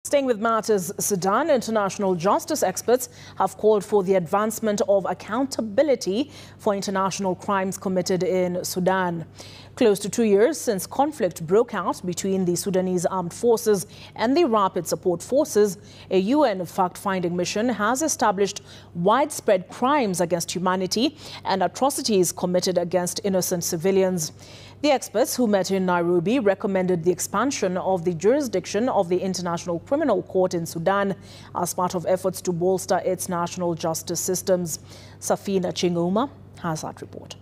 Staying with matters Sudan, international justice experts have called for the advancement of accountability for international crimes committed in Sudan. Close to 2 years since conflict broke out between the Sudanese armed forces and the Rapid Support Forces, a UN fact-finding mission has established widespread crimes against humanity and atrocities committed against innocent civilians. The experts who met in Nairobi recommended the expansion of the jurisdiction of the International Criminal Court in Sudan as part of efforts to bolster its national justice systems. Safina Chinguma has that report.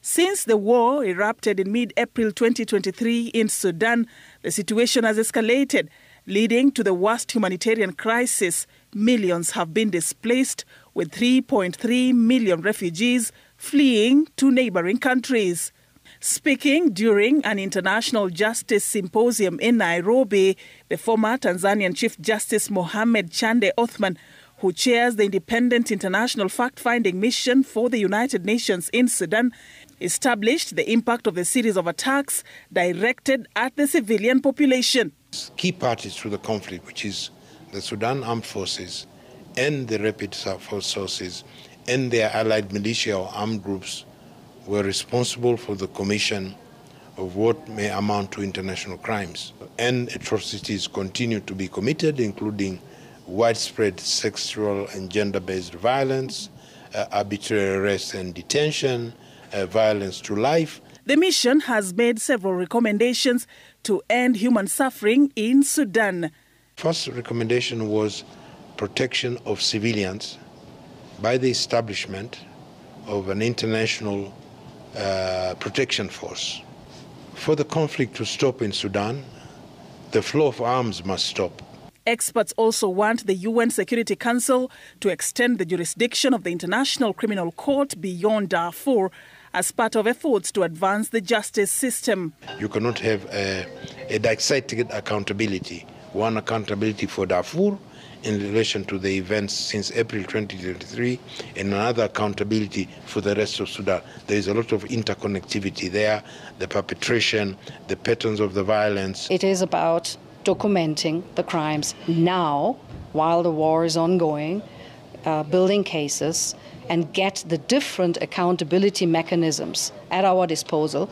Since the war erupted in mid-April 2023 in Sudan, the situation has escalated, leading to the worst humanitarian crisis. Millions have been displaced, with 3.3 million refugees fleeing to neighboring countries. Speaking during an international justice symposium in Nairobi, the former Tanzanian Chief Justice Mohamed Chande Othman, who chairs the independent international fact-finding mission for the United Nations in Sudan, established the impact of a series of attacks directed at the civilian population. Key parties to the conflict, which is the Sudan Armed Forces and the Rapid Support Forces and their allied militia or armed groups, were responsible for the commission of what may amount to international crimes. And atrocities continue to be committed, including widespread sexual and gender-based violence, arbitrary arrest and detention, violence to life. The mission has made several recommendations to end human suffering in Sudan. First recommendation was protection of civilians by the establishment of an international protection force. For the conflict to stop in Sudan, the flow of arms must stop. Experts also want the UN Security Council to extend the jurisdiction of the International Criminal Court beyond Darfur as part of efforts to advance the justice system. You cannot have a dissected accountability, one accountability for Darfur in relation to the events since April 2023 and another accountability for the rest of Sudan. There is a lot of interconnectivity there, the perpetration, the patterns of the violence. It is about documenting the crimes now, while the war is ongoing, building cases, and get the different accountability mechanisms at our disposal,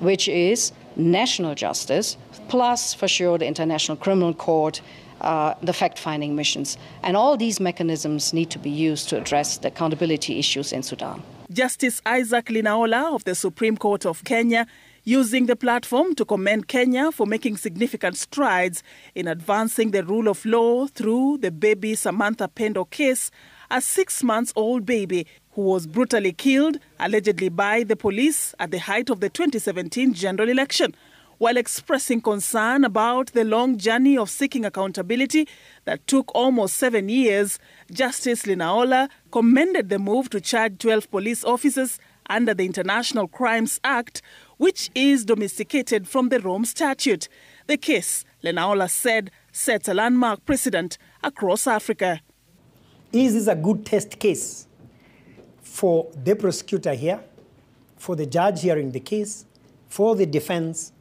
which is national justice, plus for sure the International Criminal Court, the fact-finding missions. And all these mechanisms need to be used to address the accountability issues in Sudan. Justice Isaac Linaola of the Supreme Court of Kenya, using the platform to commend Kenya for making significant strides in advancing the rule of law through the baby Samantha Pendo case, a 6-month-old baby who was brutally killed, allegedly by the police, at the height of the 2017 general election. While expressing concern about the long journey of seeking accountability that took almost 7 years, Justice Linaola commended the move to charge 12 police officers under the International Crimes Act, which is domesticated from the Rome Statute. The case, Linaola said, sets a landmark precedent across Africa. This is a good test case for the prosecutor here, for the judge hearing the case, for the defense,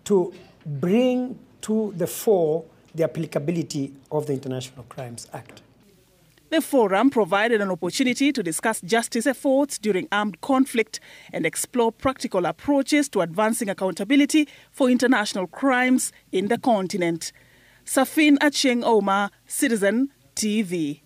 to bring to the fore the applicability of the International Crimes Act. The forum provided an opportunity to discuss justice efforts during armed conflict and explore practical approaches to advancing accountability for international crimes in the continent. Safin Acheng Omar, Citizen TV.